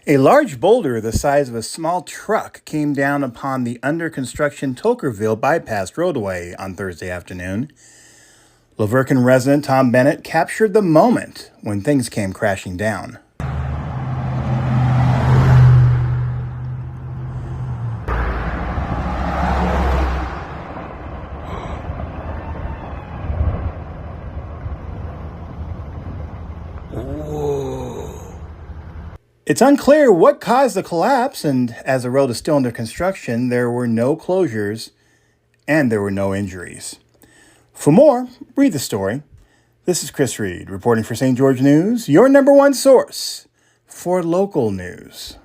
A large boulder the size of a small truck came down upon the under-construction Toquerville Bypass roadway on Thursday afternoon. LaVerkin resident Tom Bennett captured the moment when things came crashing down. It's unclear what caused the collapse, and as the road is still under construction, there were no closures and there were no injuries. For more, read the story. This is Chris Reed reporting for St. George News, your #1 source for local news.